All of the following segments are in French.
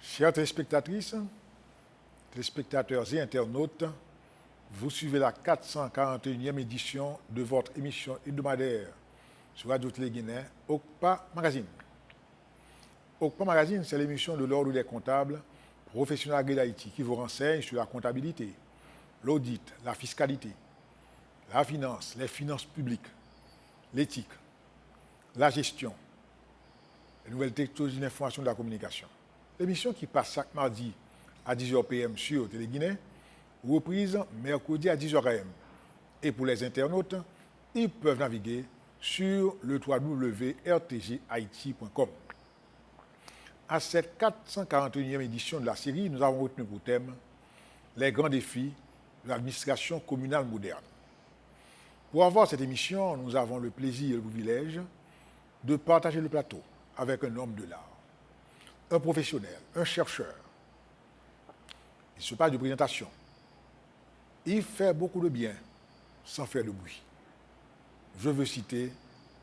Chères téléspectatrices, téléspectateurs et internautes, vous suivez la 441e édition de votre émission hebdomadaire sur Radio Télé-Guinée, OCPA Magazine. OCPA Magazine, c'est l'émission de l'Ordre des comptables professionnels agréés d'Haïti qui vous renseigne sur la comptabilité, l'audit, la fiscalité, la finance, les finances publiques, l'éthique, la gestion, les nouvelles technologies de l'information et de la communication. L'émission qui passe chaque mardi à 10h PM sur Télé-Guinée, reprise mercredi à 10h AM. Et pour les internautes, ils peuvent naviguer sur le www.rtghaiti.com. À cette 441e édition de la série, nous avons retenu pour thème les grands défis de l'administration communale moderne. Pour avoir cette émission, nous avons le plaisir et le privilège de partager le plateau avec un homme de l'art, un professionnel, un chercheur. Il ne se passe de présentation. Il fait beaucoup de bien sans faire de bruit. Je veux citer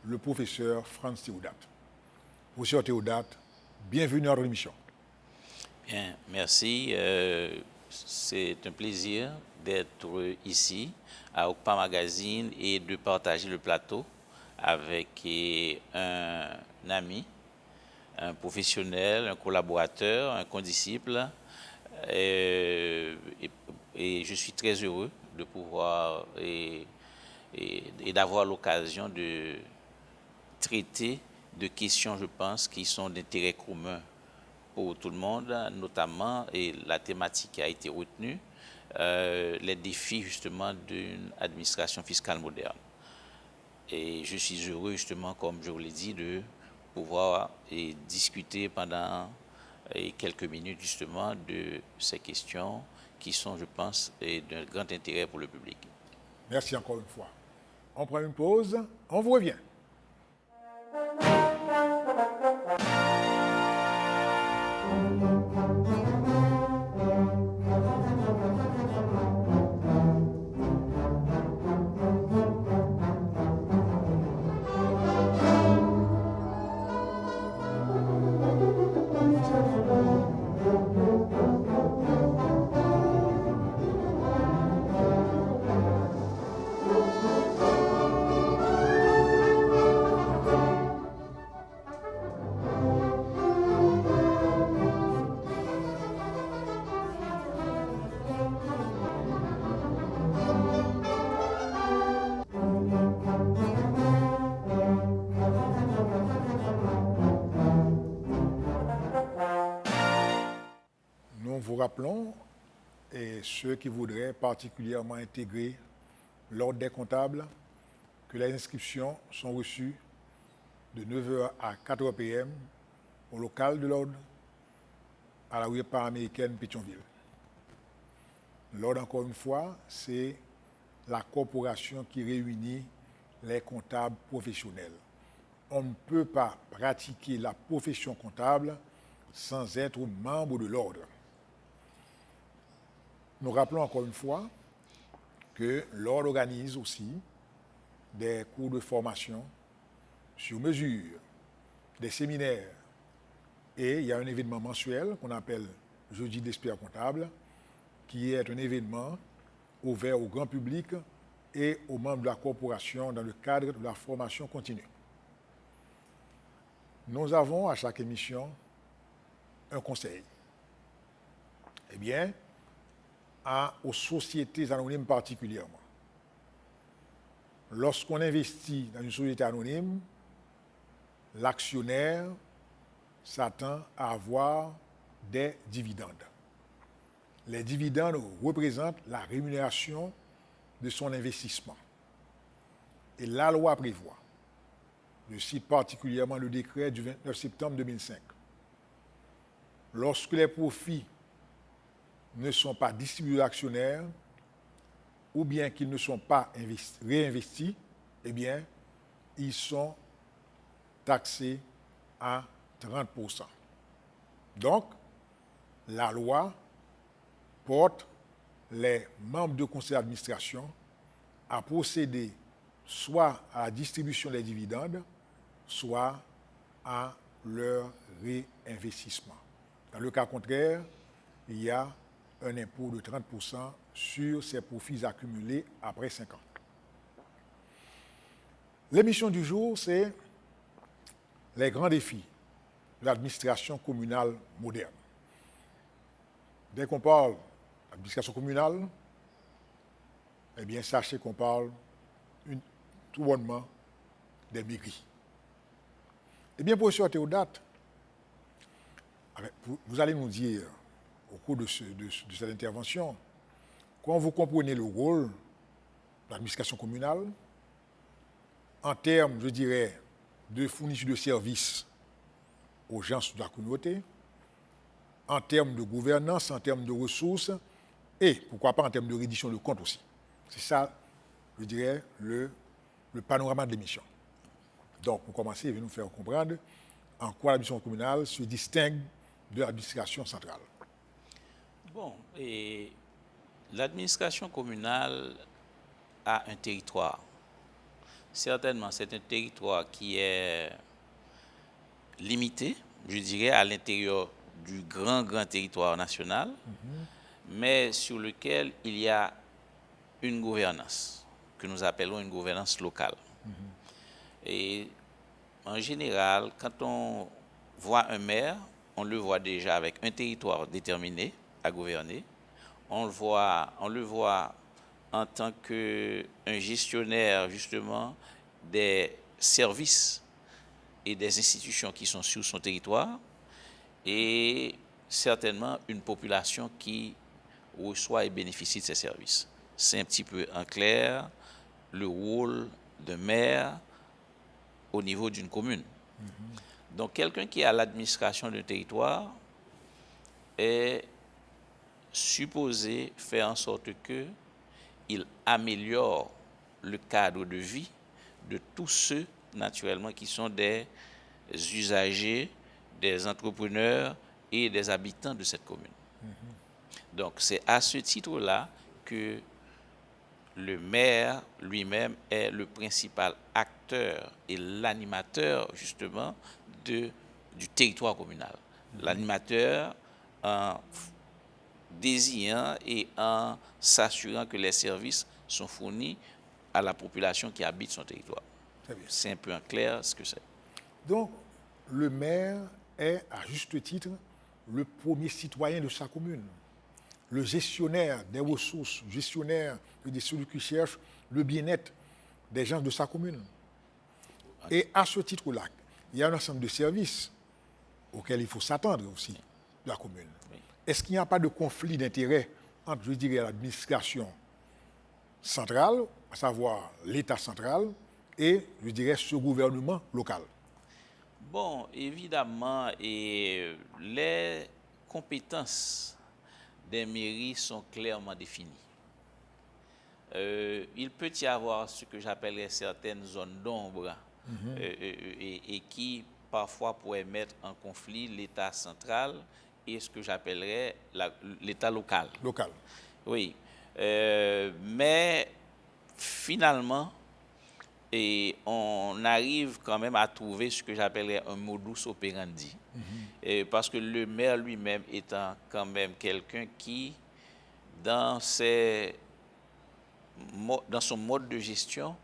le professeur Franz Théodate. Professeur Théodate, bienvenue à notre émission. Bien, merci. C'est un plaisir d'être ici à OCPA Magazine et de partager le plateau avec un ami, un professionnel, un collaborateur, un condisciple. Et je suis très heureux de pouvoir et d'avoir l'occasion de traiter de questions, je pense, qui sont d'intérêt commun pour tout le monde, notamment, et la thématique qui a été retenue, les défis justement d'une administration fiscale moderne. Et je suis heureux justement, comme je vous l'ai dit, de pouvoir discuter pendant quelques minutes justement de ces questions qui sont, je pense, d'un grand intérêt pour le public. Merci encore une fois. On prend une pause, on vous revient. Nous vous rappelons, et ceux qui voudraient particulièrement intégrer l'ordre des comptables, que les inscriptions sont reçues de 9h à 4h PM au local de l'ordre à la rue Panaméricaine Pétionville. L'ordre, encore une fois, c'est la corporation qui réunit les comptables professionnels. On ne peut pas pratiquer la profession comptable sans être membre de l'ordre. Nous rappelons encore une fois que l'ordre organise aussi des cours de formation sur mesure, des séminaires, et il y a un événement mensuel qu'on appelle Jeudi d'experts comptables, qui est un événement ouvert au grand public et aux membres de la corporation dans le cadre de la formation continue. Nous avons à chaque émission un conseil. Eh bien, aux sociétés anonymes particulièrement. lorsqu'on investit dans une société anonyme, l'actionnaire s'attend à avoir des dividendes. Les dividendes représentent la rémunération de son investissement. Et la loi prévoit, je cite particulièrement le décret du 29 septembre 2005, lorsque les profits ne sont pas distribués aux actionnaires ou bien qu'ils ne sont pas réinvestis, eh bien, ils sont taxés à 30%. Donc, la loi porte les membres du conseil d'administration à procéder soit à la distribution des dividendes, soit à leur réinvestissement. Dans le cas contraire, il y a un impôt de 30% sur ces profits accumulés après 5 ans. L'émission du jour, c'est les grands défis de l'administration communale moderne. Dès qu'on parle d'administration communale, eh bien, sachez qu'on parle tout bonnement des mairies. Eh bien, professeur Théodate, vous allez nous dire, au cours de cette intervention, comment vous comprenez le rôle de l'administration communale en termes, je dirais, de fourniture de services aux gens de la communauté, en termes de gouvernance, en termes de ressources, et pourquoi pas en termes de reddition de comptes aussi. C'est ça, je dirais, le panorama de l'émission. Donc, pour commencer, il va nous faire comprendre en quoi l'administration communale se distingue de l'administration centrale. Bon, et l'administration communale a un territoire. Certainement, c'est un territoire qui est limité, je dirais, à l'intérieur du grand territoire national, mais sur lequel il y a une gouvernance, que nous appelons une gouvernance locale. Et en général, quand on voit un maire, on le voit déjà avec un territoire déterminé à gouverner. On le voit en tant qu'un gestionnaire, justement, des services et des institutions qui sont sur son territoire, et certainement une population qui reçoit et bénéficie de ces services. C'est un petit peu en clair le rôle d'un maire au niveau d'une commune. Donc, quelqu'un qui est à l'administration d'un territoire est supposé faire en sorte qu'il améliore le cadre de vie de tous ceux, naturellement, qui sont des usagers, des entrepreneurs et des habitants de cette commune. Donc, c'est à ce titre-là que le maire lui-même est le principal acteur et l'animateur, justement, du territoire communal. L'animateur en désignant et en s'assurant que les services sont fournis à la population qui habite son territoire. C'est un peu en clair ce que c'est. Donc, le maire est, à juste titre, le premier citoyen de sa commune, le gestionnaire des ressources, le gestionnaire de celui qui cherche le bien-être des gens de sa commune. Et à ce titre-là, il y a un ensemble de services auxquels il faut s'attendre aussi de la commune. Oui. Est-ce qu'il n'y a pas de conflit d'intérêts entre, je dirais, l'administration centrale, à savoir l'État central, et, je dirais, ce gouvernement local? Bon, évidemment, et les compétences des mairies sont clairement définies. Il peut y avoir ce que j'appellerais certaines zones d'ombre et qui parfois pourraient mettre en conflit l'État central et ce que j'appellerais l'État local. Local. Oui, mais finalement, et on arrive quand même à trouver ce que j'appellerais un modus operandi. Parce que le maire lui-même étant quand même quelqu'un qui, dans son mode de gestion,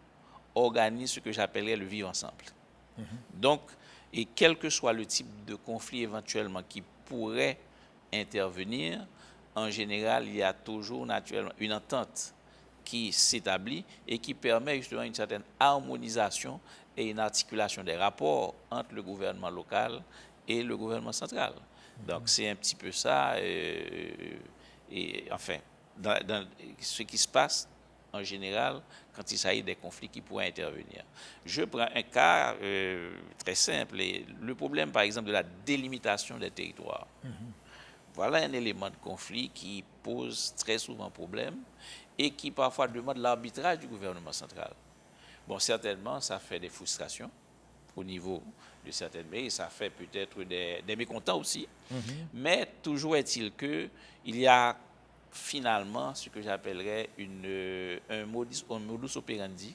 organise ce que j'appellerais le vivre ensemble. Donc, et quel que soit le type de conflit éventuellement qui pourrait intervenir, en général, il y a toujours naturellement une entente qui s'établit et qui permet justement une certaine harmonisation et une articulation des rapports entre le gouvernement local et le gouvernement central. Donc c'est un petit peu ça, et enfin, dans ce qui se passe en général quand il s'agit des conflits qui pourraient intervenir. Je prends un cas très simple, le problème par exemple de la délimitation des territoires. Voilà un élément de conflit qui pose très souvent problème et qui parfois demande l'arbitrage du gouvernement central. Bon, certainement, ça fait des frustrations au niveau de certaines mairies, ça fait peut-être des mécontents aussi, mais toujours est-il qu'il y a finalement ce que j'appellerais un modus operandi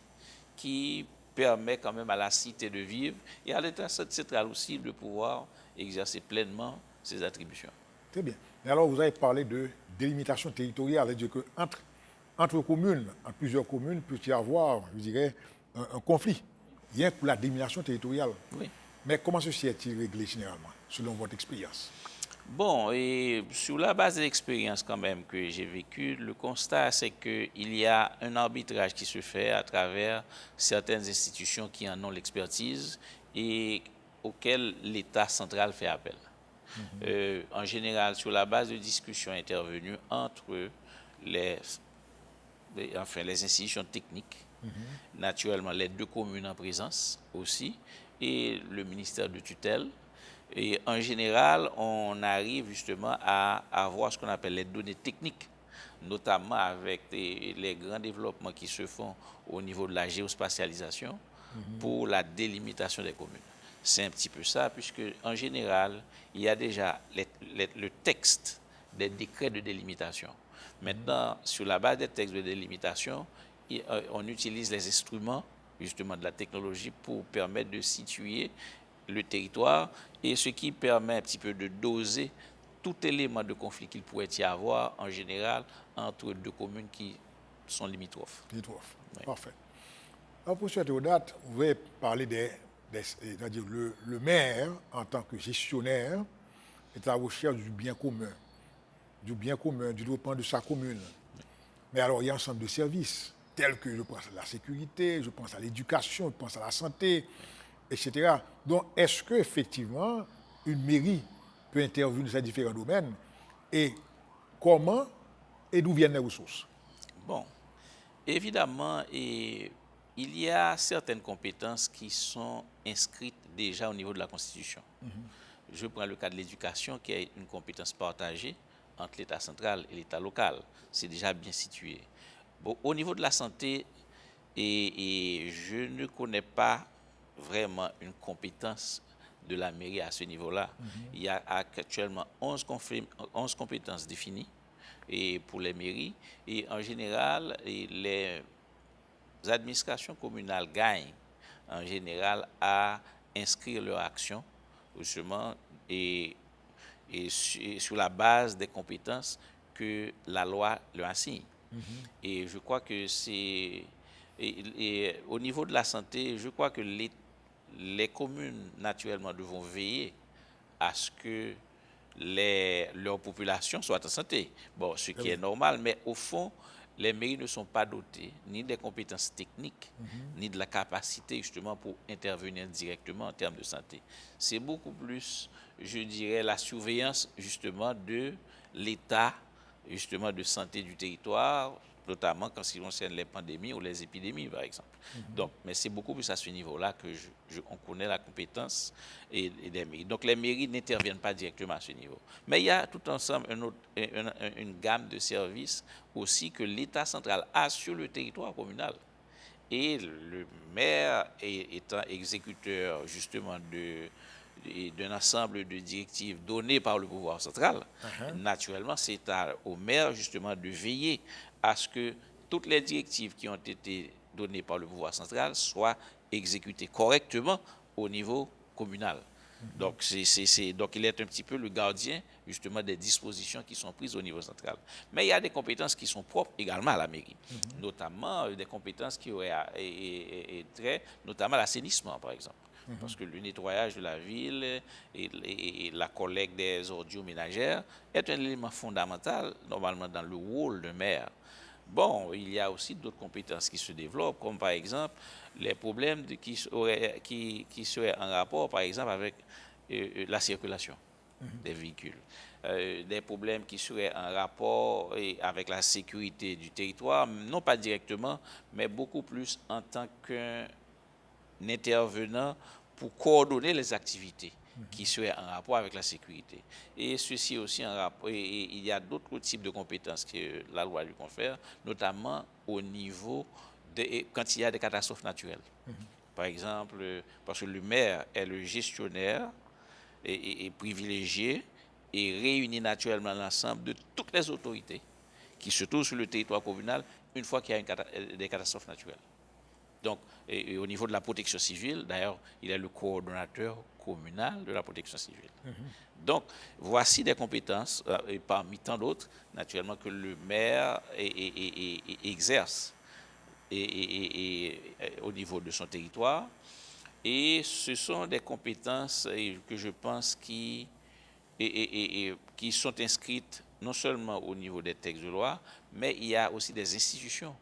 qui permet quand même à la cité de vivre et à l'État central aussi de pouvoir exercer pleinement ses attributions. Très bien. Et alors, vous avez parlé de délimitation territoriale, c'est-à-dire qu'entre communes, entre plusieurs communes, peut y avoir, je dirais, un conflit, rien que pour la délimitation territoriale. Oui. Mais comment ceci est-il réglé généralement, selon votre expérience? Bon, et sur la base de l'expérience quand même que j'ai vécue, le constat c'est qu'il y a un arbitrage qui se fait à travers certaines institutions qui en ont l'expertise et auxquelles l'État central fait appel. En général, sur la base de discussions intervenues entre les institutions techniques, naturellement les deux communes en présence aussi, et le ministère de tutelle. Et en général, on arrive justement à avoir ce qu'on appelle les données techniques, notamment avec les grands développements qui se font au niveau de la géospatialisation pour la délimitation des communes. C'est un petit peu ça, puisque en général, il y a déjà le texte des décrets de délimitation. Maintenant, sur la base des textes de délimitation, on utilise les instruments justement de la technologie pour permettre de situer le territoire et ce qui permet un petit peu de doser tout élément de conflit qu'il pourrait y avoir en général entre deux communes qui sont limitrophes. Limitrophes. Oui. Parfait. Alors, pour M. Théodate, vous avez parlé c'est-à-dire le maire, en tant que gestionnaire, est à la recherche du bien commun, du développement de sa commune. Mais alors, il y a un ensemble de services, tels que je pense à la sécurité, je pense à l'éducation, je pense à la santé, etc. Donc, est-ce qu'effectivement, une mairie peut intervenir dans ces différents domaines et comment et d'où viennent les ressources? Bon, évidemment, il y a certaines compétences qui sont inscrites déjà au niveau de la Constitution. Je prends le cas de l'éducation, qui est une compétence partagée entre l'État central et l'État local. C'est déjà bien situé. Bon, au niveau de la santé, et je ne connais pas vraiment une compétence de la mairie à ce niveau-là. Il y a actuellement 11 compétences définies et pour les mairies. Et en général, les administrations communales gagnent en général à inscrire leur action justement et sur la base des compétences que la loi leur assigne. Et je crois que c'est... Et au niveau de la santé, je crois que les communes, naturellement, devront veiller à ce que leur population soit en santé. Bon, ce qui est normal, mais au fond, les mairies ne sont pas dotées ni des compétences techniques, ni de la capacité justement pour intervenir directement en termes de santé. C'est beaucoup plus, je dirais, la surveillance justement de l'état justement de santé du territoire, notamment quand il concerne les pandémies ou les épidémies, par exemple. Donc, mais c'est beaucoup plus à ce niveau-là que on connaît la compétence et des mairies. Donc, les mairies n'interviennent pas directement à ce niveau. Mais il y a tout ensemble une gamme de services aussi que l'État central a sur le territoire communal. Et le maire étant exécuteur justement d'un ensemble de directives données par le pouvoir central, naturellement, c'est au maire justement de veiller à ce que toutes les directives qui ont été données par le pouvoir central soient exécutées correctement au niveau communal. Donc, donc, il est un petit peu le gardien justement des dispositions qui sont prises au niveau central. Mais il y a des compétences qui sont propres également à la mairie, notamment des compétences qui auraient trait notamment à l'assainissement, par exemple. Parce que le nettoyage de la ville et la collecte des ordures ménagères est un élément fondamental, normalement, dans le rôle de maire. Bon, il y a aussi d'autres compétences qui se développent, comme par exemple les problèmes qui seraient en rapport, par exemple, avec la circulation des véhicules. Des problèmes qui seraient en rapport avec la sécurité du territoire, non pas directement, mais beaucoup plus en tant qu'un intervenant pour coordonner les activités qui seraient en rapport avec la sécurité. Et ceci aussi en rapport, et il y a d'autres types de compétences que la loi lui confère, notamment au niveau quand il y a des catastrophes naturelles. Par exemple, parce que le maire est le gestionnaire et privilégié et réunit naturellement l'ensemble de toutes les autorités qui se trouvent sur le territoire communal une fois qu'il y a des catastrophes naturelles. Donc, et au niveau de la protection civile, d'ailleurs, il est le coordonnateur communal de la protection civile. Donc, voici des compétences, et parmi tant d'autres, naturellement, que le maire exerce au niveau de son territoire. Et ce sont des compétences que je pense qui sont inscrites non seulement au niveau des textes de loi, mais il y a aussi des institutions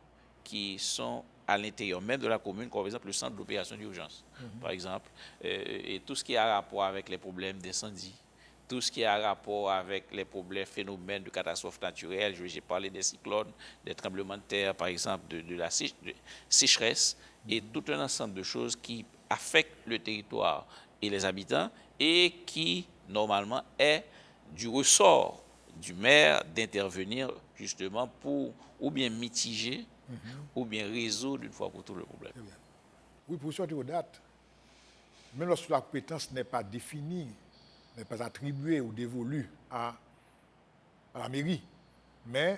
qui sont à l'intérieur même de la commune, comme par exemple le centre d'opération d'urgence, par exemple, et tout ce qui a rapport avec les problèmes d'incendie, tout ce qui a rapport avec les problèmes, phénomènes de catastrophes naturelles. J'ai parlé des cyclones, des tremblements de terre, par exemple, de la sécheresse, et tout un ensemble de choses qui affectent le territoire et les habitants, et qui, normalement, est du ressort du maire d'intervenir justement pour ou bien mitiger ou bien résoudre une fois pour tout le problème. Oui, pour sortir aux dates, même lorsque la compétence n'est pas définie, n'est pas attribuée ou dévolue à la mairie, mais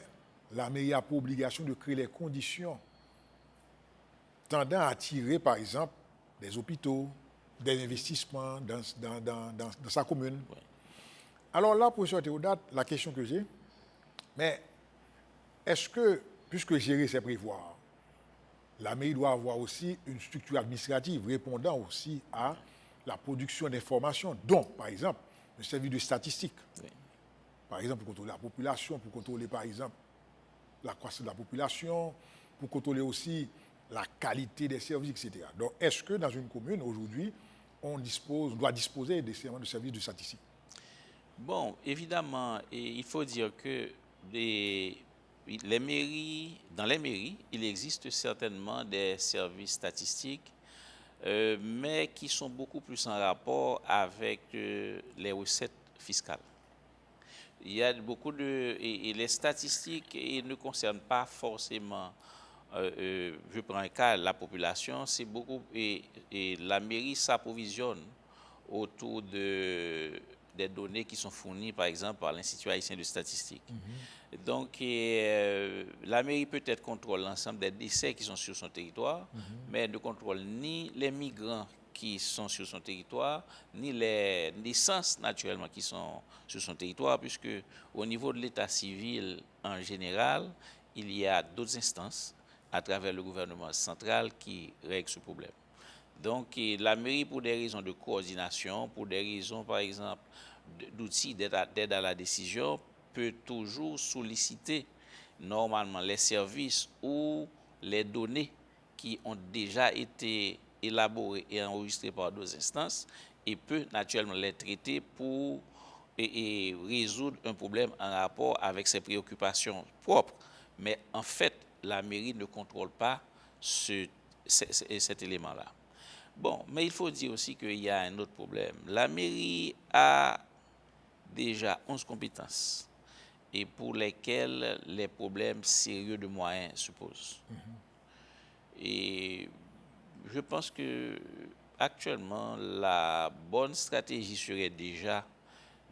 la mairie a pour obligation de créer les conditions tendant à attirer, par exemple, des hôpitaux, des investissements dans sa commune. Ouais. Alors là, professeur Théodate, la question que j'ai, mais est-ce que, puisque gérer c'est prévoir, la mairie doit avoir aussi une structure administrative répondant aussi à la production d'informations, dont, par exemple, le service de statistique, Oui. par exemple, pour contrôler la population, pour contrôler, par exemple, la croissance de la population, pour contrôler aussi la qualité des services, etc. Donc, est-ce que dans une commune, aujourd'hui, on doit disposer de services de statistique? Bon, évidemment, il faut dire que dans les mairies, il existe certainement des services statistiques, mais qui sont beaucoup plus en rapport avec les recettes fiscales. Il y a beaucoup et les statistiques ne concernent pas forcément, je prends un cas, la population, c'est beaucoup, et la mairie s'approvisionne autour des données qui sont fournies, par exemple, par l'Institut haïtien de statistique. Donc, la mairie peut-être contrôle l'ensemble des décès qui sont sur son territoire, mais elle ne contrôle ni les migrants qui sont sur son territoire, ni les naissances naturellement qui sont sur son territoire, puisque au niveau de l'état civil en général, il y a d'autres instances à travers le gouvernement central qui règlent ce problème. Donc, la mairie, pour des raisons de coordination, pour des raisons, par exemple, d'outils d'aide à la décision, peut toujours solliciter normalement les services ou les données qui ont déjà été élaborées et enregistrées par d'autres instances et peut naturellement les traiter pour et résoudre un problème en rapport avec ses préoccupations propres. Mais en fait, la mairie ne contrôle pas cet élément-là. Bon, mais il faut dire aussi qu'il y a un autre problème. La mairie a déjà 11 compétences et pour lesquelles les problèmes sérieux de moyens se posent. Et je pense que actuellement, la bonne stratégie serait déjà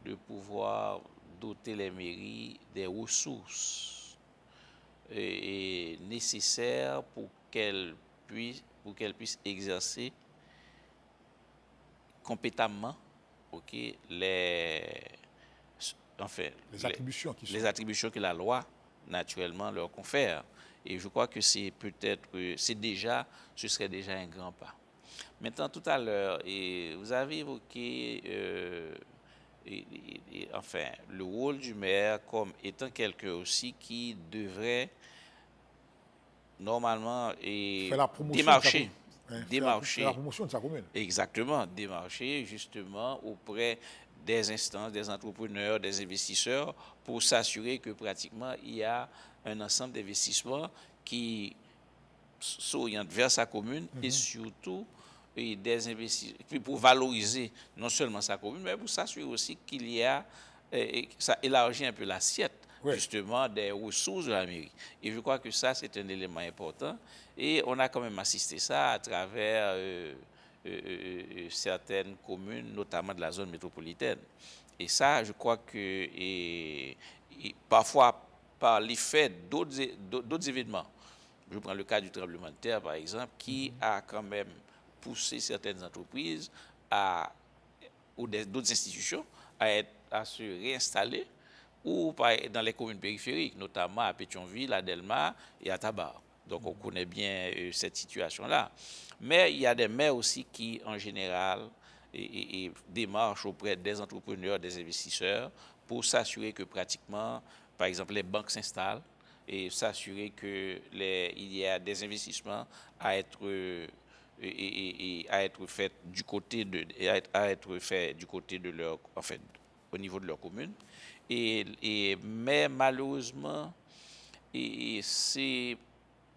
de pouvoir doter les mairies des ressources nécessaires pour qu'elles puissent exercer compétemment les attributions que la loi naturellement leur confère. Et je crois que ce serait déjà un grand pas. Maintenant, tout à l'heure, vous avez évoqué le rôle du maire comme étant quelqu'un aussi qui devrait normalement, et Faire la promotion démarcher. Faire Démarcher. la promotion de sa commune. Exactement, démarcher justement auprès des instances, des entrepreneurs, des investisseurs pour s'assurer que pratiquement il y a un ensemble d'investissements qui s'orientent vers sa commune et surtout des investissements pour valoriser non seulement sa commune, mais pour s'assurer aussi qu'il y a, ça élargit un peu l'assiette justement des ressources de la mairie. Et je crois que ça, c'est un élément important. Et on a quand même assisté ça à travers certaines communes, notamment de la zone métropolitaine. Et ça, je crois que parfois, par l'effet d'autres événements, je prends le cas du tremblement de terre, par exemple, qui a quand même poussé certaines entreprises ou d'autres institutions à se réinstaller ou dans les communes périphériques, notamment à Pétionville, à Delma et à Tabar. Donc on connaît bien cette situation-là. Mais il y a des maires aussi qui, en général, démarchent auprès des entrepreneurs, des investisseurs, pour s'assurer que pratiquement, par exemple, les banques s'installent et s'assurer qu'il y a des investissements à être fait du côté de leur, en fait, au niveau de leur commune. Mais malheureusement, c'est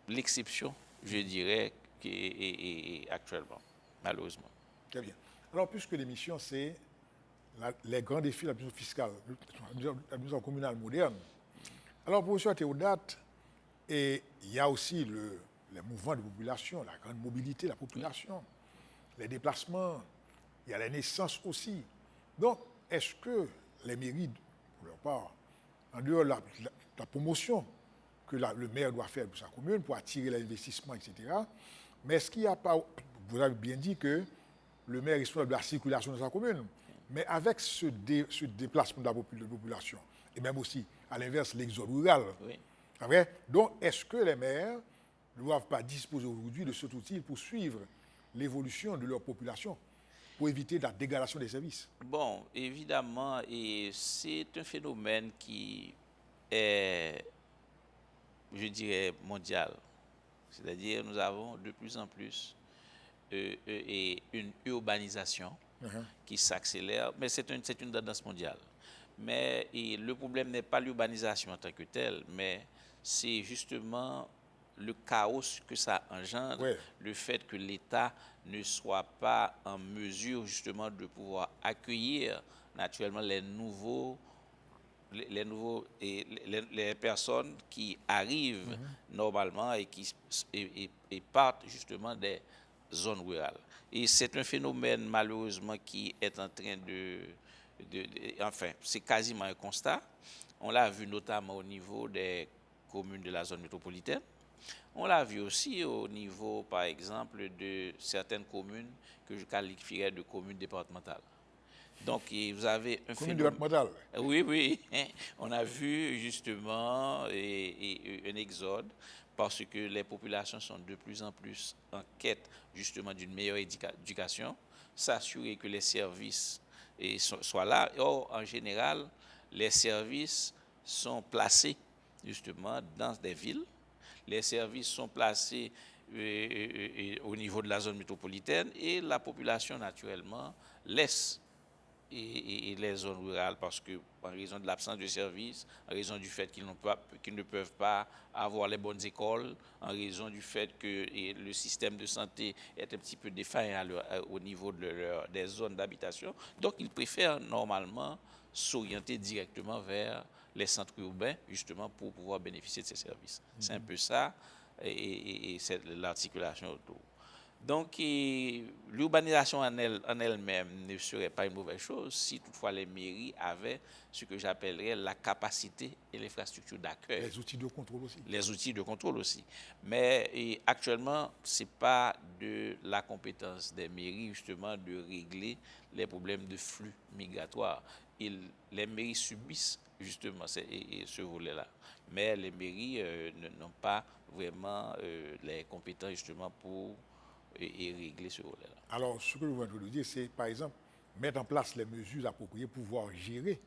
l'exception, je dirais, actuellement, malheureusement. Très bien. Alors, puisque l'émission, c'est les grands défis de l'administration fiscale, l'administration communale moderne. Alors, professeur Théodate, et il y a aussi les mouvements de population, la grande mobilité de la population, les déplacements, il y a les naissances aussi. Donc, est-ce que les mairies, pour leur part, en dehors de la promotion que le maire doit faire pour sa commune, pour attirer l'investissement, etc., mais est-ce qu'il n'y a pas, vous avez bien dit que le maire est responsable de la circulation de sa commune, mais avec ce déplacement de la population, et même aussi, à l'inverse, l'exode rural. Oui. Donc, est-ce que les maires ne doivent pas disposer aujourd'hui de cet outil pour suivre l'évolution de leur population, pour éviter la dégradation des services? Bon, évidemment, et c'est un phénomène qui est, je dirais, mondial. C'est-à-dire, nous avons de plus en plus une urbanisation qui s'accélère, mais c'est une tendance mondiale. Mais le problème n'est pas l'urbanisation en tant que telle, mais c'est justement le chaos que ça engendre, le fait que l'État ne soit pas en mesure justement de pouvoir accueillir naturellement les personnes qui arrivent normalement et qui partent justement des zones rurales. Et c'est un phénomène malheureusement qui est en train enfin, c'est quasiment un constat. On l'a vu notamment au niveau des communes de la zone métropolitaine. On l'a vu aussi au niveau, par exemple, de certaines communes que je qualifierais de communes départementales. Donc, vous avez un commune départementale. Oui. On a vu justement un exode parce que les populations sont de plus en plus en quête justement d'une meilleure éducation, s'assurer que les services soient là. Or, en général, les services sont placés justement dans des villes. Les services sont placés au niveau de la zone métropolitaine et la population, naturellement, laisse les zones rurales parce que, en raison de l'absence de services, en raison du fait qu'ils ne peuvent pas avoir les bonnes écoles, en raison du fait que le système de santé est un petit peu défaillant au niveau des zones d'habitation. Donc, ils préfèrent normalement s'orienter directement vers les centres urbains, justement, pour pouvoir bénéficier de ces services. C'est un peu ça, et c'est l'articulation autour. Donc, l'urbanisation en elle-même ne serait pas une mauvaise chose si toutefois les mairies avaient ce que j'appellerais la capacité et l'infrastructure d'accueil. Les outils de contrôle aussi. Les outils de contrôle aussi. Mais actuellement, ce n'est pas de la compétence des mairies, justement, de régler les problèmes de flux migratoires. Les mairies subissent justement ce volet-là. Mais les mairies n'ont pas vraiment les compétences, justement, pour régler ce volet-là. Alors, ce que je veux dire, c'est, par exemple, mettre en place les mesures appropriées pour pouvoir gérer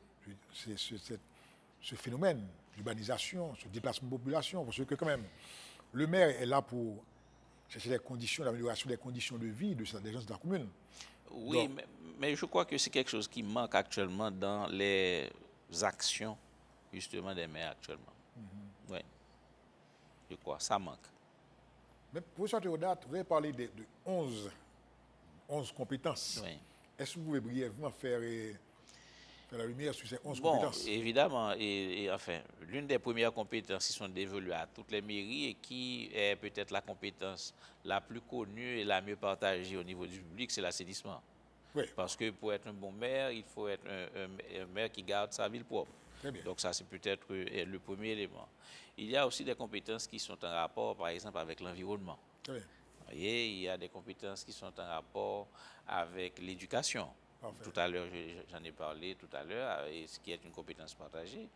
ce phénomène d'urbanisation, ce déplacement de population, parce que quand même, le maire est là pour chercher les conditions, l'amélioration des conditions de vie des gens de la commune. Oui, Donc, mais je crois que c'est quelque chose qui manque actuellement dans les actions, justement, des maires actuellement. Oui, je crois, ça manque. mais professeur Théodate, vous avez parlé de 11 compétences. Oui. Est-ce que vous pouvez brièvement faire la lumière sur ces 11 Bon, compétences? évidemment, et enfin, l'une des premières compétences qui sont dévolues à toutes les mairies et qui est peut-être la compétence la plus connue et la mieux partagée au niveau du public, c'est l'assainissement. Oui, Parce que pour être un bon maire, il faut être un maire qui garde sa ville propre. très bien. Donc ça, c'est peut-être le premier élément. Il y a aussi des compétences qui sont en rapport, par exemple, avec l'environnement. Très bien. Vous voyez, il y a des compétences qui sont en rapport avec l'éducation. Parfait. Tout à l'heure, j'en ai parlé tout à l'heure, ce qui est une compétence partagée.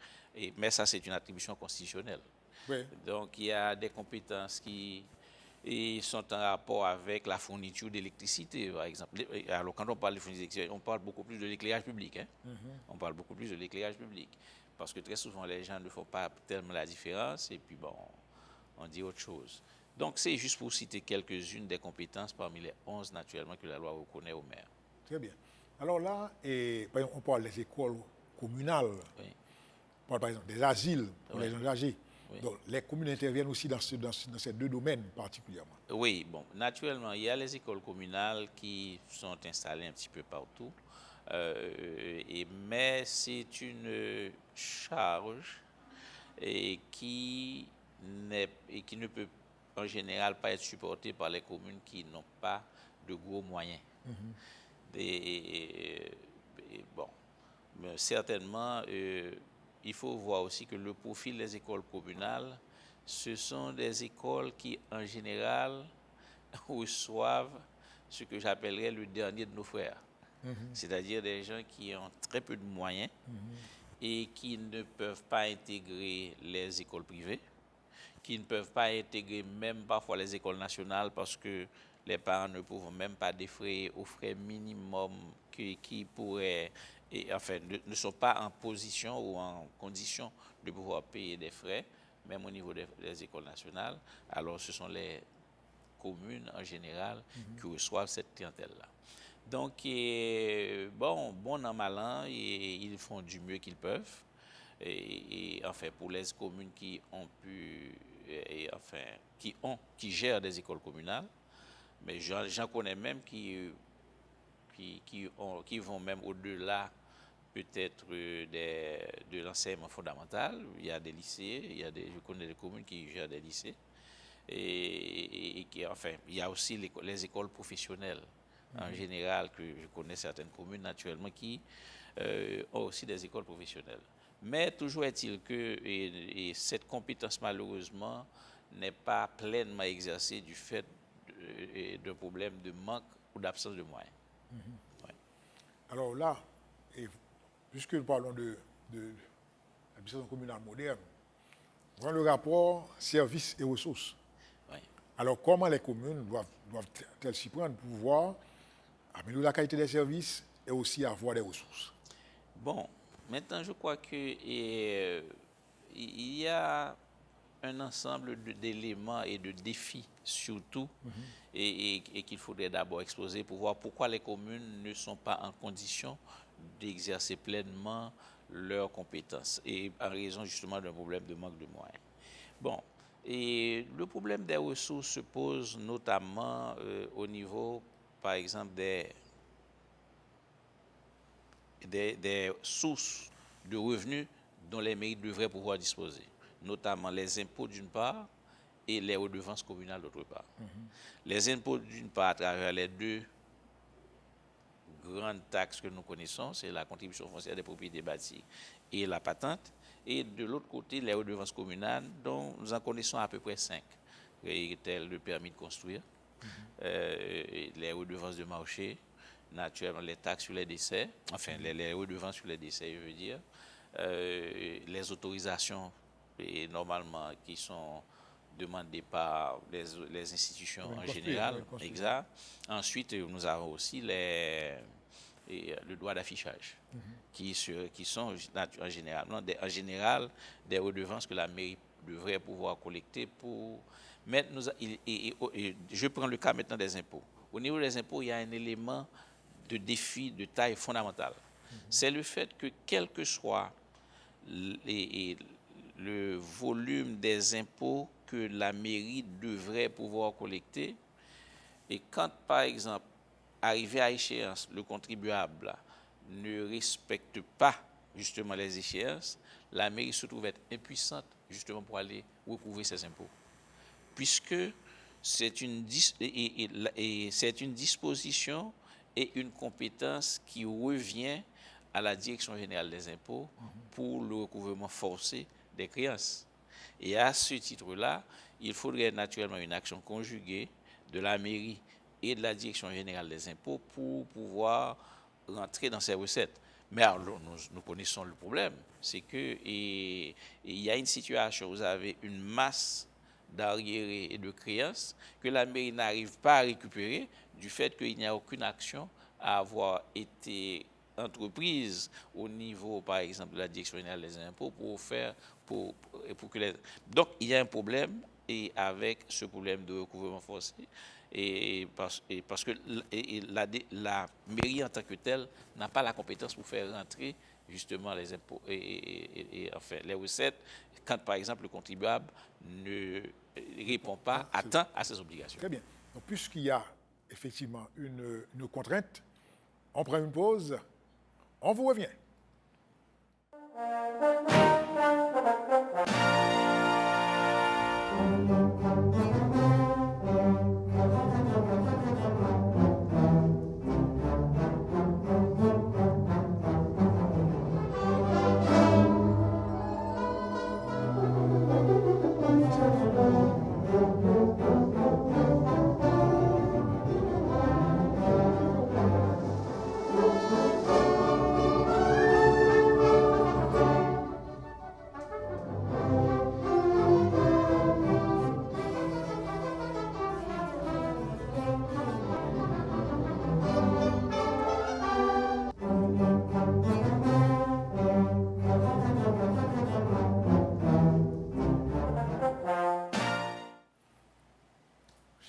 Mais ça, c'est une attribution constitutionnelle. Oui, Donc, il y a des compétences qui sont en rapport avec la fourniture d'électricité, par exemple. Alors, quand on parle de fourniture d'électricité, on parle beaucoup plus de l'éclairage public. Hein? On parle beaucoup plus de l'éclairage public. Parce que très souvent, les gens ne font pas tellement la différence et puis, bon, on dit autre chose. Donc, c'est juste pour citer quelques-unes des compétences parmi les 11, naturellement, que la loi reconnaît aux maires. très bien. Alors là, par exemple, on parle des écoles communales, Oui, on parle par exemple des asiles pour Oui. les gens âgés. Oui. Donc, les communes interviennent aussi dans ces deux domaines particulièrement. Oui, bon, naturellement, il y a les écoles communales qui sont installées un petit peu partout. Mais c'est une charge qui qui ne peut en général pas être supportée par les communes qui n'ont pas de gros moyens. Bon, mais certainement, il faut voir aussi que le profil des écoles communales, ce sont des écoles qui, en général, reçoivent ce que j'appellerais le dernier de nos frères. C'est-à-dire des gens qui ont très peu de moyens et qui ne peuvent pas intégrer les écoles privées, qui ne peuvent pas intégrer même parfois les écoles nationales parce que les parents ne peuvent même pas défrayer aux frais minimum qui pourraient, enfin, ne sont pas en position ou en condition de pouvoir payer des frais, même au niveau des écoles nationales. Alors, ce sont les communes en général qui reçoivent cette clientèle-là. Donc, bon an, mal an, ils font du mieux qu'ils peuvent. Enfin, pour les communes qui ont pu, qui gèrent des écoles communales, mais j'en connais même qui vont même au-delà peut-être de l'enseignement fondamental. Il y a des lycées, je connais des communes qui gèrent des lycées. Enfin, il y a aussi les écoles professionnelles en général, que je connais certaines communes naturellement qui ont aussi des écoles professionnelles. Mais toujours est-il que cette compétence, malheureusement, n'est pas pleinement exercée du fait d'un problème de manque ou d'absence de moyens. Ouais. Alors là, puisque nous parlons de l'administration communale moderne, dans le rapport services et ressources. Ouais. Alors, comment les communes doivent-elles s'y prendre pour pouvoir améliorer la qualité des services et aussi avoir des ressources? Bon, maintenant, je crois que il y a un ensemble d'éléments et de défis surtout et qu'il faudrait d'abord exposer pour voir pourquoi les communes ne sont pas en condition d'exercer pleinement leurs compétences et en raison justement d'un problème de manque de moyens. Bon, et le problème des ressources se pose notamment au niveau, par exemple, des sources de revenus dont les mairies devraient pouvoir disposer, notamment les impôts d'une part et les redevances communales d'autre part. Les impôts d'une part à travers les deux grandes taxes que nous connaissons, c'est la contribution foncière des propriétés bâties et la patente, et de l'autre côté les redevances communales dont nous en connaissons à peu près 5, telles le permis de construire, les redevances de marché, naturellement les taxes sur les décès, enfin les redevances sur les décès, je veux dire, les autorisations normalement qui sont demandées par les institutions en général. Exact. Ensuite, nous avons aussi le droit d'affichage, qui sont en général des redevances que la mairie devrait pouvoir collecter pour Mais je prends le cas maintenant des impôts. Au niveau des impôts, il y a un élément de défi de taille fondamentale. C'est le fait que quel que soit le volume des impôts que la mairie devrait pouvoir collecter, et quand, par exemple, arrivé à échéance, le contribuable là, ne respecte pas justement les échéances, la mairie se trouve être impuissante justement pour aller recouvrer ses impôts. Puisque c'est une disposition et une compétence qui revient à la Direction générale des impôts pour le recouvrement forcé des créances. Et à ce titre-là, il faudrait naturellement une action conjuguée de la mairie et de la Direction générale des impôts pour pouvoir rentrer dans ces recettes. Mais alors, nous connaissons le problème, c'est que il y a une situation où vous avez une masse d'arriérés et de créances que la mairie n'arrive pas à récupérer du fait qu'il n'y a aucune action à avoir été entreprise au niveau, par exemple, de la Direction générale des impôts pour que les... Donc, il y a un problème et avec ce problème de recouvrement forcé parce que la mairie en tant que telle n'a pas la compétence pour faire rentrer justement les impôts enfin les recettes quand par exemple le contribuable ne répond pas à temps à ses obligations. Très bien. Donc puisqu'il y a effectivement une contrainte, on prend une pause, on vous revient.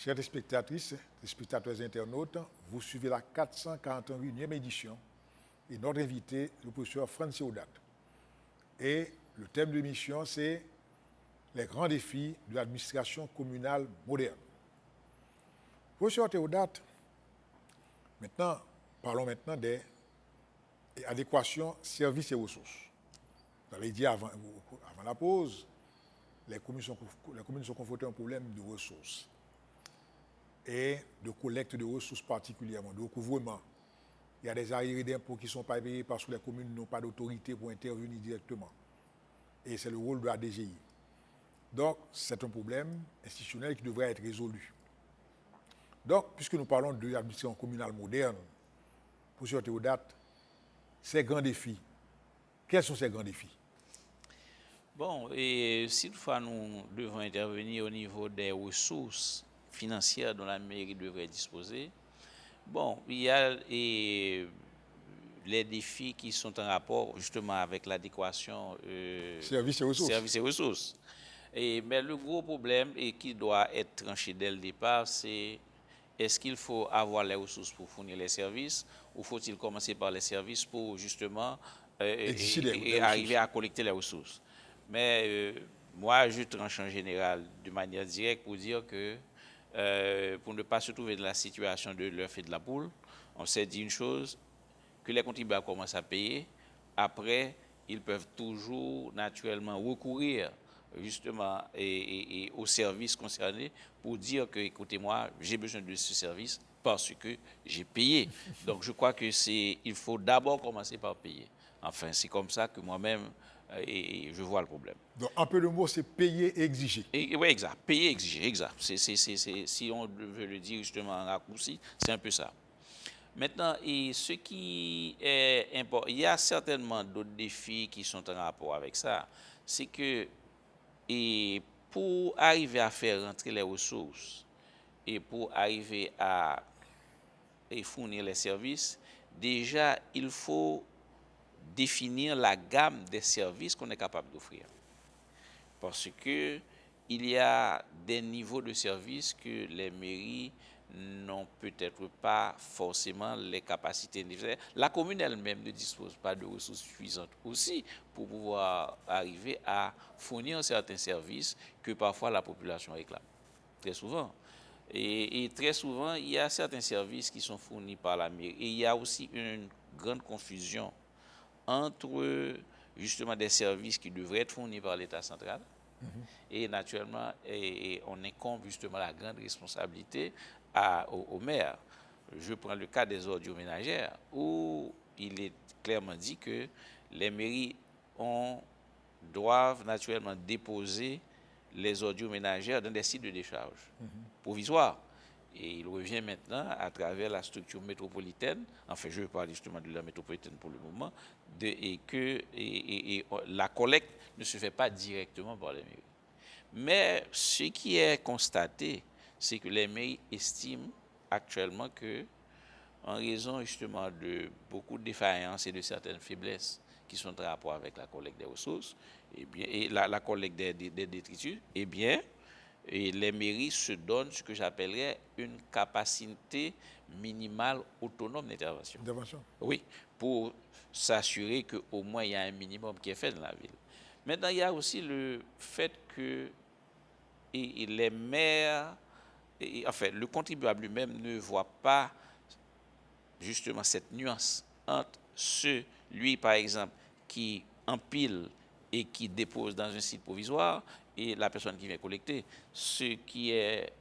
Chers spectatrices, spectateurs internautes, vous suivez la 441e édition et notre invité, le professeur Franz Théodate. Et le thème de l'émission, c'est les grands défis de l'administration communale moderne. Professeur Théodate, parlons maintenant des adéquations services et ressources. Vous avez dit avant la pause, les communes sont confrontées à un problème de ressources et de collecte de ressources particulièrement, de recouvrement. Il y a des arriérés d'impôts qui ne sont pas payés parce que les communes n'ont pas d'autorité pour intervenir directement. Et c'est le rôle de la DGI. Donc, c'est un problème institutionnel qui devrait être résolu. Donc, puisque nous parlons de l'administration communale moderne, professeur Théodate, ces grands défis, quels sont ces grands défis? Bon, et si toutefois nous devons intervenir au niveau des ressources financières dont la mairie devrait disposer, bon, il y a les défis qui sont en rapport justement avec l'adéquation services et ressources. Mais le gros problème et qui doit être tranché dès le départ, c'est est-ce qu'il faut avoir les ressources pour fournir les services ou faut-il commencer par les services pour justement arriver à collecter les ressources? Mais moi, je tranche en général de manière directe pour dire que pour ne pas se trouver dans la situation de l'œuf et de la poule, on s'est dit une chose, que les contribuables commencent à payer, après, ils peuvent toujours naturellement recourir justement aux services concernés pour dire que, écoutez-moi, j'ai besoin de ce service parce que j'ai payé. Donc, je crois il faut d'abord commencer par payer. Enfin, c'est comme ça que moi-même, je vois le problème. Donc, un peu le mot, c'est payer et exiger. Oui, exact. Payer et exiger, exact. Si on veut le dire justement en raccourci, c'est un peu ça. Maintenant, ce qui est important, il y a certainement d'autres défis qui sont en rapport avec ça. C'est que pour arriver à faire rentrer les ressources et pour arriver à fournir les services, déjà, il faut définir la gamme des services qu'on est capable d'offrir. Parce que il y a des niveaux de service que les mairies n'ont peut-être pas forcément les capacités nécessaires. La commune elle-même ne dispose pas de ressources suffisantes aussi pour pouvoir arriver à fournir certains services que parfois la population réclame. Très souvent. Et très souvent, il y a certains services qui sont fournis par la mairie. Et il y a aussi une grande confusion entre justement des services qui devraient être fournis par l'État central. Et naturellement, on incombe justement la grande responsabilité au maire. Je prends le cas des ordures ménagères, où il est clairement dit que les mairies doivent naturellement déposer les ordures ménagères dans des sites de décharge provisoires. Et il revient maintenant à travers la structure métropolitaine, enfin je parle justement de la métropolitaine pour le moment, et que la collecte ne se fait pas directement par les mairies. Mais ce qui est constaté, c'est que les mairies estiment actuellement que, en raison justement de beaucoup de défaillances et de certaines faiblesses qui sont en rapport avec la collecte des ressources, et la collecte des détritus, et les mairies se donnent ce que j'appellerais une capacité minimale autonome d'intervention. Oui, pour s'assurer qu'au moins il y a un minimum qui est fait dans la ville. Maintenant, il y a aussi le fait que les maires, enfin, le contribuable lui-même ne voit pas justement cette nuance entre celui, par exemple, qui empile et qui dépose dans un site provisoire et la personne qui vient collecter. Ce qui est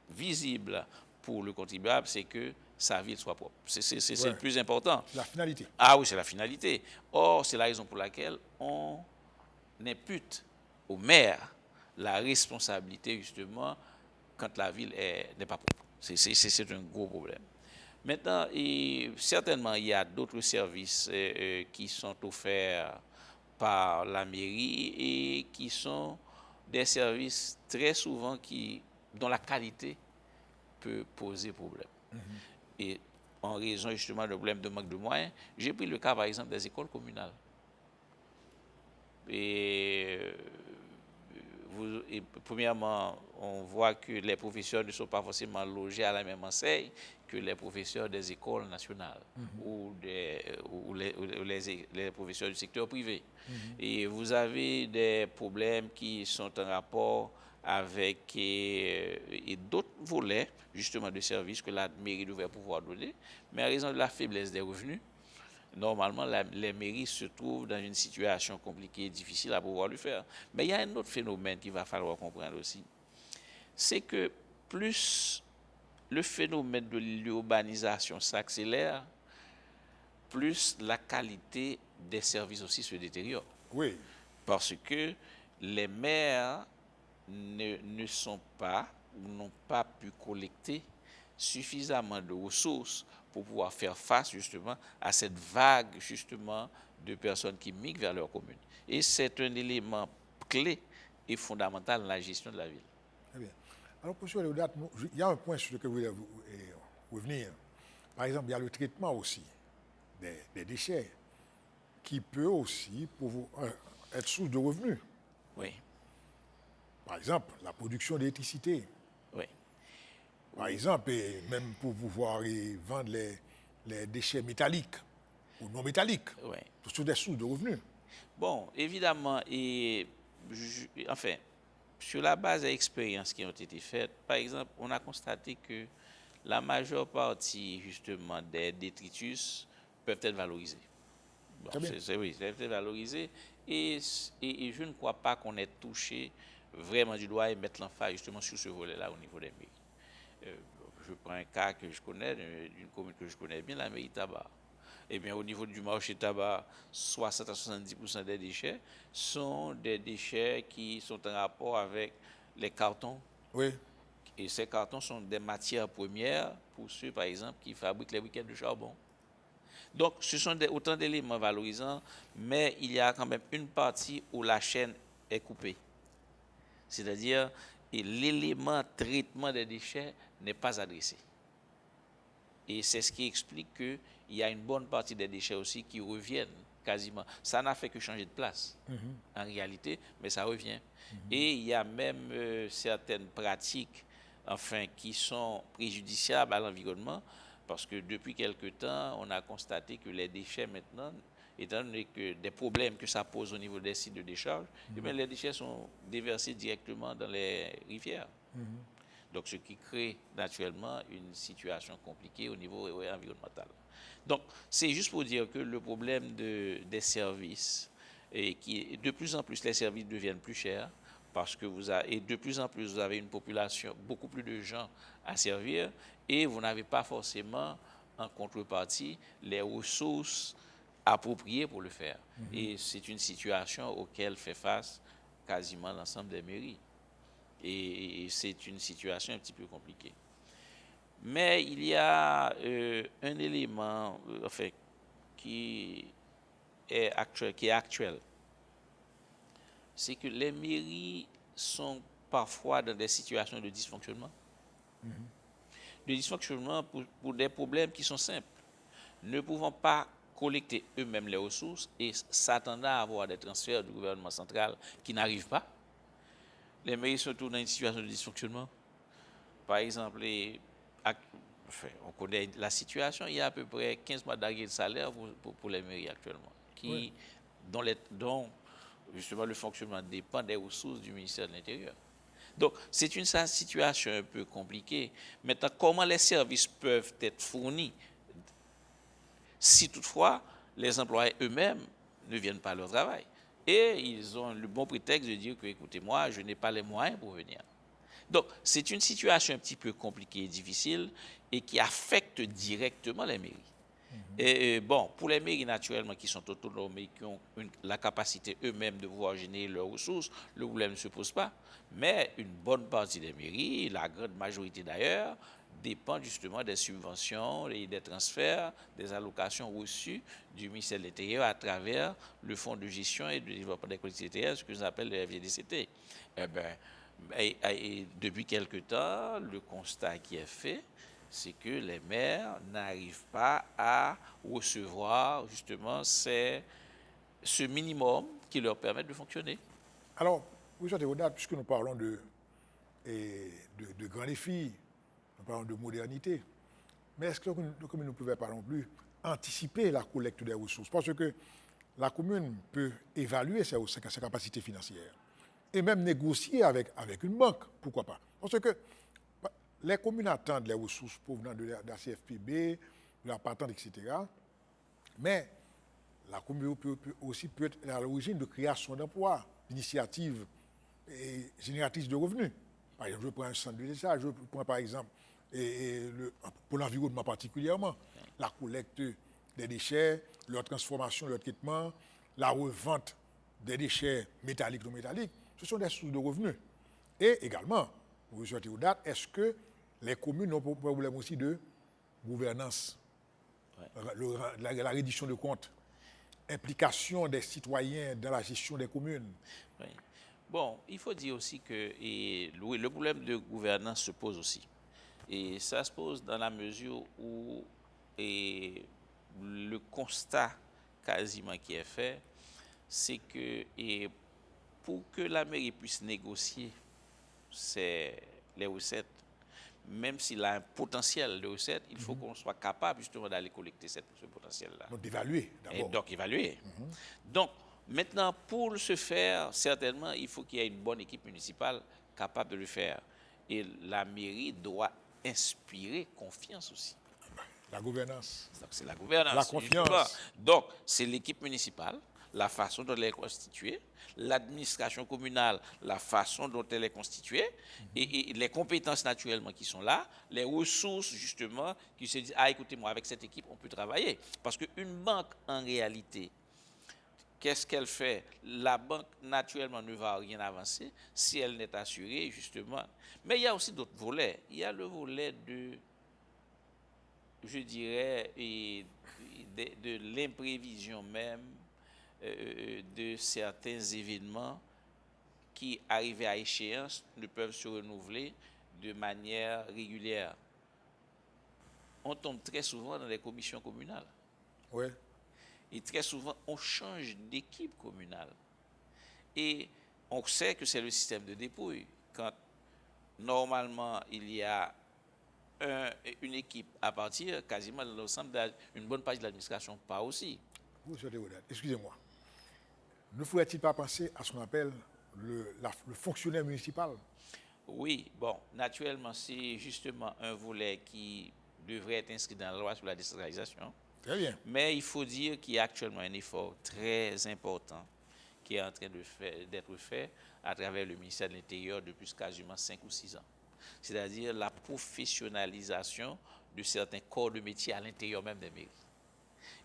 visible pour le contribuable, c'est que sa ville soit propre. C'est le plus important. La finalité. Ah oui, c'est la finalité. Or, c'est la raison pour laquelle on impute au maire la responsabilité, justement, quand la ville n'est pas propre. C'est un gros problème. Maintenant, certainement, il y a d'autres services qui sont offerts par la mairie et qui sont des services très souvent dont la qualité peut poser problème. Et en raison justement de problème de manque de moyens, j'ai pris le cas par exemple des écoles communales. Et premièrement, on voit que les professeurs ne sont pas forcément logés à la même enseigne que les professeurs des écoles nationales ou les professeurs du secteur privé. Et vous avez des problèmes qui sont en rapport avec d'autres volets, justement, de services que la mairie devrait pouvoir donner, mais à raison de la faiblesse des revenus, normalement, les mairies se trouvent dans une situation compliquée et difficile à pouvoir le faire. Mais il y a un autre phénomène qu'il va falloir comprendre aussi. C'est que plus le phénomène de l'urbanisation s'accélère, plus la qualité des services aussi se détériore. Oui. Parce que les maires n'ont pas pu collecter suffisamment de ressources pour pouvoir faire face justement à cette vague justement de personnes qui migrent vers leur commune. Et c'est un élément clé et fondamental dans la gestion de la ville. Très bien. Alors, M. Léodat, il y a un point sur lequel je voulais revenir. Par exemple, il y a le traitement aussi des déchets qui peut aussi être source de revenus. Oui. Par exemple, la production d'électricité. Oui. Par exemple, et même pour pouvoir vendre les déchets métalliques ou non métalliques. Oui. Ce sont des sources de revenus. Bon, évidemment, enfin, sur la base des expériences qui ont été faites, par exemple, on a constaté que la majeure partie, justement, des détritus peuvent être valorisés. Bon, oui, peuvent être valorisés. Et je ne crois pas qu'on ait touché vraiment du doigt et mettre l'emphase justement sur ce volet-là au niveau des mairies. Je prends un cas que je connais, d'une commune que je connais bien, la mairie Tabar. Eh bien, au niveau du marché tabac, 60 à 70% des déchets sont des déchets qui sont en rapport avec les cartons. Oui. Et ces cartons sont des matières premières pour ceux, par exemple, qui fabriquent les briquettes de charbon. Donc, ce sont autant d'éléments valorisants, mais il y a quand même une partie où la chaîne est coupée. C'est-à-dire, l'élément traitement des déchets n'est pas adressé. Et c'est ce qui explique qu'il y a une bonne partie des déchets aussi qui reviennent quasiment. Ça n'a fait que changer de place, en réalité, mais ça revient. Et il y a même certaines pratiques, enfin, qui sont préjudiciables à l'environnement, parce que depuis quelque temps, on a constaté que les déchets maintenant, étant donné que des problèmes que ça pose au niveau des sites de décharge, eh bien, les déchets sont déversés directement dans les rivières. Donc, ce qui crée naturellement une situation compliquée au niveau environnemental. Donc, c'est juste pour dire que le problème des services, et de plus en plus, les services deviennent plus chers, parce que et de plus en plus, vous avez une population, beaucoup plus de gens à servir, et vous n'avez pas forcément, en contrepartie, les ressources appropriées pour le faire. Et c'est une situation auquel fait face quasiment l'ensemble des mairies. Et c'est une situation un petit peu compliquée. Mais il y a un élément enfin, qui est actuel. C'est que les mairies sont parfois dans des situations de dysfonctionnement. De dysfonctionnement pour des problèmes qui sont simples. Ne pouvant pas collecter eux-mêmes les ressources et s'attendant à avoir des transferts du gouvernement central qui n'arrivent pas. Les mairies sont toujours dans une situation de dysfonctionnement. Par exemple, on connaît la situation, il y a à peu près 15 mois d'arrêt de salaire pour les mairies actuellement, dont justement le fonctionnement dépend des ressources du ministère de l'Intérieur. Donc, c'est une situation un peu compliquée. Maintenant, comment les services peuvent être fournis si toutefois les employés eux-mêmes ne viennent pas à leur travail? Et ils ont le bon prétexte de dire que, écoutez, moi, je n'ai pas les moyens pour venir. Donc, c'est une situation un petit peu compliquée et difficile et qui affecte directement les mairies. Et bon, pour les mairies, naturellement, qui sont autonomes et qui ont la capacité eux-mêmes de pouvoir générer leurs ressources, le problème ne se pose pas. Mais une bonne partie des mairies, la grande majorité d'ailleurs, dépend justement des subventions et des transferts, des allocations reçues du ministère de l'Intérieur à travers le Fonds de gestion et de développement des collectivités territoriales, ce que nous appelle le FGDCT. Eh bien, et depuis quelque temps, le constat qui est fait, c'est que les maires n'arrivent pas à recevoir justement ce minimum qui leur permet de fonctionner. Alors, vous êtes Théodore, puisque nous parlons de grands défis, nous parlons de modernité, mais est-ce que la commune ne pouvait pas non plus anticiper la collecte des ressources? Parce que la commune peut évaluer ses capacités financières et même négocier avec une banque, pourquoi pas? Parce que les communes attendent les ressources provenant de la CFPB, de la patente, etc. Mais la commune peut être à l'origine de création d'emplois, d'initiatives génératrices de revenus. Par exemple, je prends un centre de décharge, je prends par exemple, pour l'environnement particulièrement, la collecte des déchets, leur transformation, leur traitement, la revente des déchets métalliques ou non métalliques. Ce sont des sources de revenus. Et également, pour vous aux dates, est-ce que les communes n'ont pas de problème aussi de gouvernance, la reddition de comptes, implication des citoyens dans la gestion des communes? Oui. Bon, il faut dire aussi que le problème de gouvernance se pose aussi. Et ça se pose dans la mesure où le constat quasiment qui est fait, c'est que pour que la mairie puisse négocier les recettes, même s'il a un potentiel de recettes, il faut qu'on soit capable justement d'aller collecter ce potentiel-là. Donc d'évaluer d'abord. Et donc évaluer. Donc maintenant, pour ce faire, certainement, il faut qu'il y ait une bonne équipe municipale capable de le faire. Et la mairie doit inspirer confiance aussi. La gouvernance. C'est la gouvernance. La confiance. Justement. Donc, c'est l'équipe municipale, la façon dont elle est constituée, l'administration communale, la façon dont elle est constituée, et les compétences naturellement qui sont là, les ressources justement qui se disent, ah écoutez-moi, avec cette équipe, on peut travailler. Parce qu'une banque, en réalité, qu'est-ce qu'elle fait? La banque, naturellement, ne va rien avancer si elle n'est assurée, justement. Mais il y a aussi d'autres volets. Il y a le volet je dirais, de l'imprévision même de certains événements qui, arrivés à échéance, ne peuvent se renouveler de manière régulière. On tombe très souvent dans les commissions communales. Oui. Et très souvent, on change d'équipe communale. Et on sait que c'est le système de dépouille. Quand normalement il y a une équipe à partir, quasiment l'ensemble, une bonne partie de l'administration part aussi. Excusez-moi. Ne faudrait-il pas penser à ce qu'on appelle le fonctionnaire municipal? Oui, bon, naturellement, c'est justement un volet qui devrait être inscrit dans la loi sur la décentralisation. Très bien. Mais il faut dire qu'il y a actuellement un effort très important qui est en train d'être fait à travers le ministère de l'Intérieur depuis quasiment 5 ou 6 ans. C'est-à-dire la professionnalisation de certains corps de métier à l'intérieur même des mairies.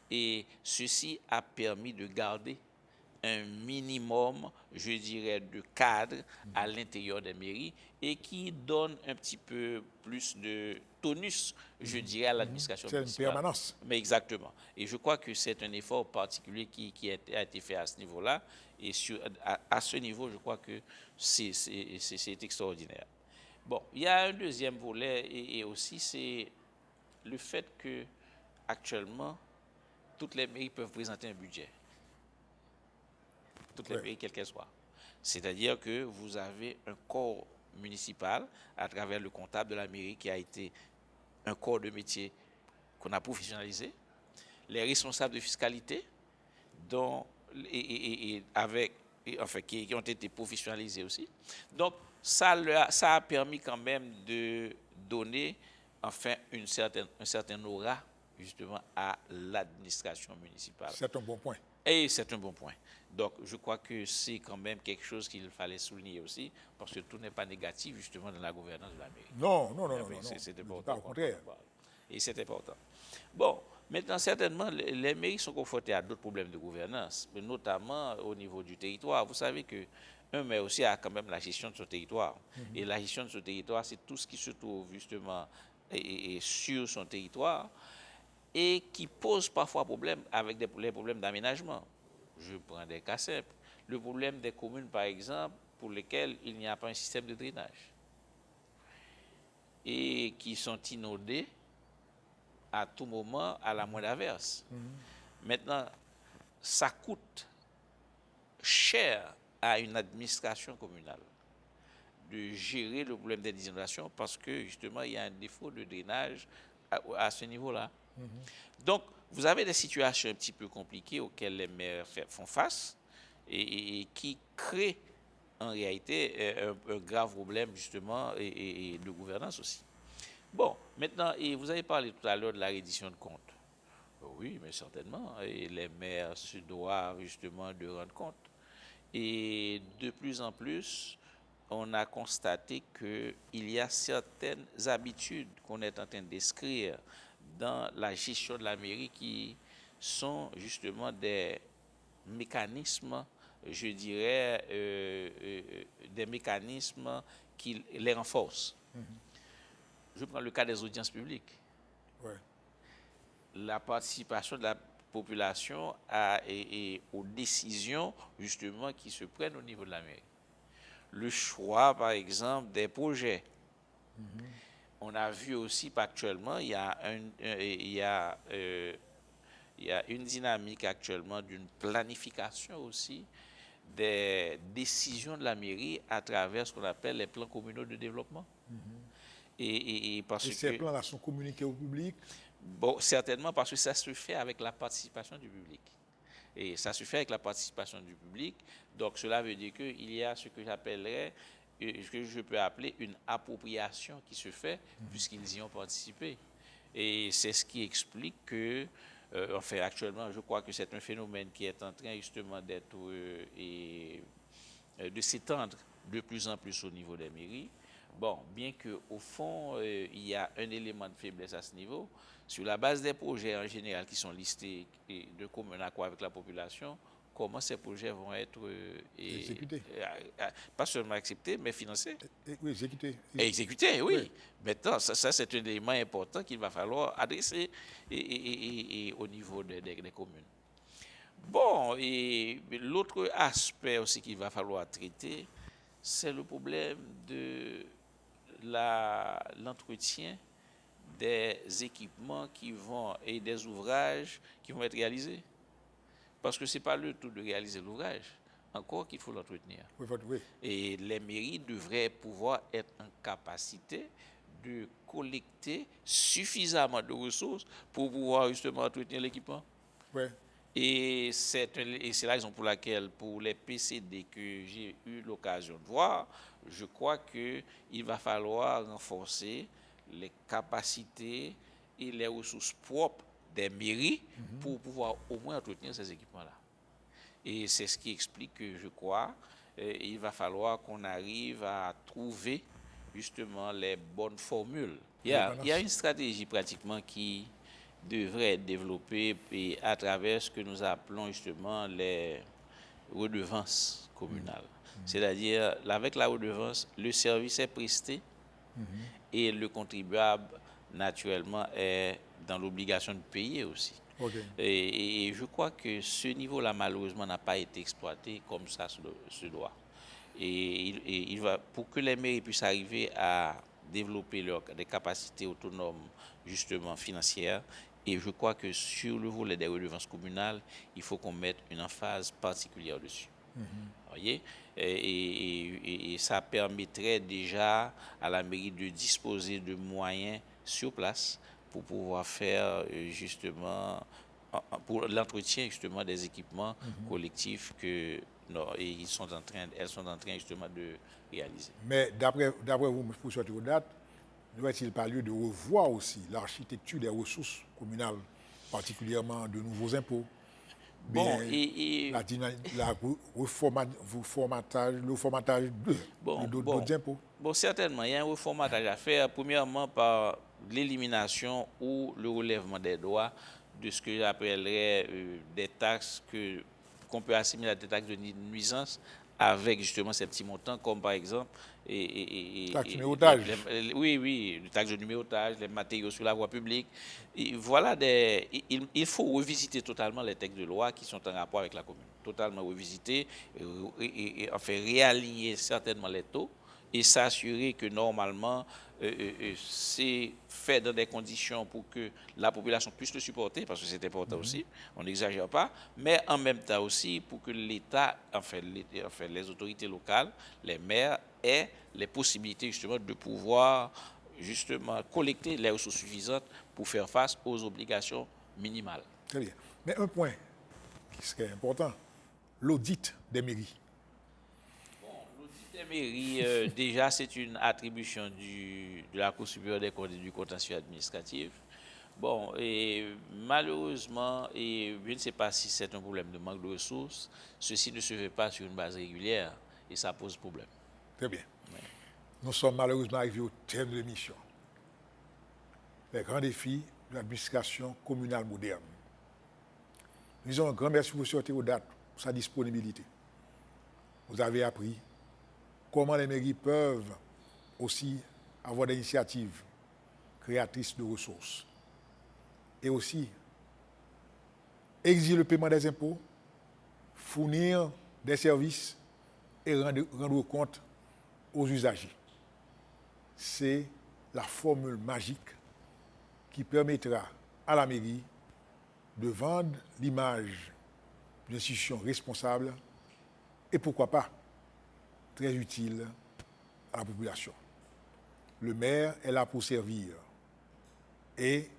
Et ceci a permis de garder un minimum, je dirais, de cadre à l'intérieur des mairies et qui donne un petit peu plus de tonus, je dirais, à l'administration C'est une municipale. permanence. Mais exactement. Et je crois que c'est un effort particulier qui a été fait à ce niveau-là. Et à ce niveau, je crois que c'est extraordinaire. Bon, il y a un deuxième volet et aussi c'est le fait que actuellement, toutes les mairies peuvent présenter un budget. Toutes les mairies, quelles qu'elles soient. C'est-à-dire que vous avez un corps municipal à travers le comptable de la mairie qui a été un corps de métier qu'on a professionnalisé, les responsables de fiscalité dont, qui ont été professionnalisés aussi. Donc, ça a permis quand même de donner enfin un certain aura justement à l'administration municipale. C'est un bon point. Et c'est un bon point. Donc, je crois que c'est quand même quelque chose qu'il fallait souligner aussi, parce que tout n'est pas négatif, justement, dans la gouvernance de la mairie. Non. C'est important. Pas au contraire. Et c'est important. Bon, maintenant, certainement, les mairies sont confrontées à d'autres problèmes de gouvernance, notamment au niveau du territoire. Vous savez qu'un maire aussi a quand même la gestion de son territoire. Et la gestion de son territoire, c'est tout ce qui se trouve, justement, sur son territoire, et qui pose parfois problème avec les problèmes d'aménagement. Je prends des cas simples. Le problème des communes, par exemple, pour lesquelles il n'y a pas un système de drainage et qui sont inondées à tout moment à la moindre averse. Maintenant, ça coûte cher à une administration communale de gérer le problème des inondations parce que justement il y a un défaut de drainage à ce niveau-là. Donc, vous avez des situations un petit peu compliquées auxquelles les maires font face et qui créent en réalité un grave problème justement et de gouvernance aussi. Bon, maintenant, et vous avez parlé tout à l'heure de la reddition de comptes. Oui, mais certainement, et les maires se doivent justement de rendre compte. Et de plus en plus, on a constaté qu'il y a certaines habitudes qu'on est en train d'inscrire dans la gestion de la mairie qui sont justement des mécanismes, je dirais, des mécanismes qui les renforcent. Je prends le cas des audiences publiques. Ouais. La participation de la population aux décisions justement qui se prennent au niveau de la mairie. Le choix, par exemple, des projets. On a vu aussi actuellement, il y a une dynamique actuellement d'une planification aussi des décisions de la mairie à travers ce qu'on appelle les plans communaux de développement. Et ces plans-là sont communiqués au public? Bon, certainement parce que ça se fait avec la participation du public. Et ça se fait avec la participation du public. Donc cela veut dire qu'il y a ce que j'appellerais, ce que je peux appeler une appropriation qui se fait puisqu'ils y ont participé. Et c'est ce qui explique que, enfin actuellement, je crois que c'est un phénomène qui est en train justement d'être de s'étendre de plus en plus au niveau des mairies. Bon, bien qu'au fond, il y a un élément de faiblesse à ce niveau, sur la base des projets en général qui sont listés et de commun accord avec la population, comment ces projets vont être exécutés. Pas seulement acceptés, mais financés. Oui, exécutés. Exécutés, oui. Maintenant, ça c'est un élément important qu'il va falloir adresser au niveau des communes. Bon, et l'autre aspect aussi qu'il va falloir traiter, c'est le problème de l'entretien des équipements et des ouvrages qui vont être réalisés. parce que ce n'est pas le tout de réaliser l'ouvrage, encore qu'il faut l'entretenir. Oui. Et les mairies devraient pouvoir être en capacité de collecter suffisamment de ressources pour pouvoir justement entretenir l'équipement. Oui. Et c'est la raison pour laquelle, pour les PCD que j'ai eu l'occasion de voir, je crois qu'il va falloir renforcer les capacités et les ressources propres des mairies pour pouvoir au moins entretenir ces équipements-là. Et c'est ce qui explique que, je crois, il va falloir qu'on arrive à trouver justement les bonnes formules. Il y a une stratégie pratiquement qui devrait être développée et à travers ce que nous appelons justement les redevances communales. C'est-à-dire, avec la redevance, le service est presté et le contribuable, naturellement, est dans l'obligation de payer aussi. Okay. Et je crois que ce niveau-là, malheureusement, n'a pas été exploité comme ça se doit. Et il va, pour que les mairies puissent arriver à développer des capacités autonomes, justement, financières, et je crois que sur le volet des redevances communales, il faut qu'on mette une emphase particulière dessus. Voyez? Et ça permettrait déjà à la mairie de disposer de moyens sur place pour pouvoir faire justement pour l'entretien justement des équipements collectifs que elles sont en train justement de réaliser. Mais d'après vous, pour sortir aux dates, ne va-t-il pas lieu de revoir aussi l'architecture des ressources communales, particulièrement de nouveaux impôts? Bon, le formatage d'autres impôts. Bon, certainement, il y a un reformatage à faire, premièrement par l'élimination ou le relèvement des droits de ce que j'appellerais des taxes qu'on peut assimiler à des taxes de nuisance avec justement ces petits montants, comme par exemple taxes de numérotage. Oui, les taxes de numérotage, les matériaux sur la voie publique. Et voilà, il faut revisiter totalement les textes de loi qui sont en rapport avec la commune. Totalement revisiter, et enfin réaligner certainement les taux et s'assurer que normalement c'est fait dans des conditions pour que la population puisse le supporter, parce que c'est important aussi, on n'exagère pas, mais en même temps aussi pour que l'État, enfin les autorités locales, les maires, aient les possibilités justement de pouvoir justement collecter les ressources suffisantes pour faire face aux obligations minimales. Très bien. Mais un point qui serait important, l'audit des mairies. Les mairies, déjà, c'est une attribution de la Cour supérieure des comptes et du contentieux administratif. Bon, et malheureusement, et je ne sais pas si c'est un problème de manque de ressources, ceci ne se fait pas sur une base régulière et ça pose problème. Très bien. Ouais. Nous sommes malheureusement arrivés au terme de l'émission. Les grands défis de l'administration communale moderne. Nous disons un grand merci pour sortir aux dates, pour sa disponibilité. Vous avez appris comment les mairies peuvent aussi avoir des initiatives créatrices de ressources et aussi exiger le paiement des impôts, fournir des services et rendre compte aux usagers. C'est la formule magique qui permettra à la mairie de vendre l'image d'une institution responsable et pourquoi pas très utile à la population. Le maire est là pour servir et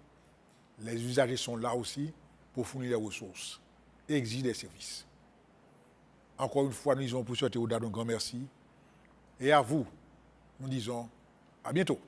les usagers sont là aussi pour fournir les ressources et exiger des services. Encore une fois, nous disons pour souhaiter au date un grand merci et à vous, nous disons à bientôt.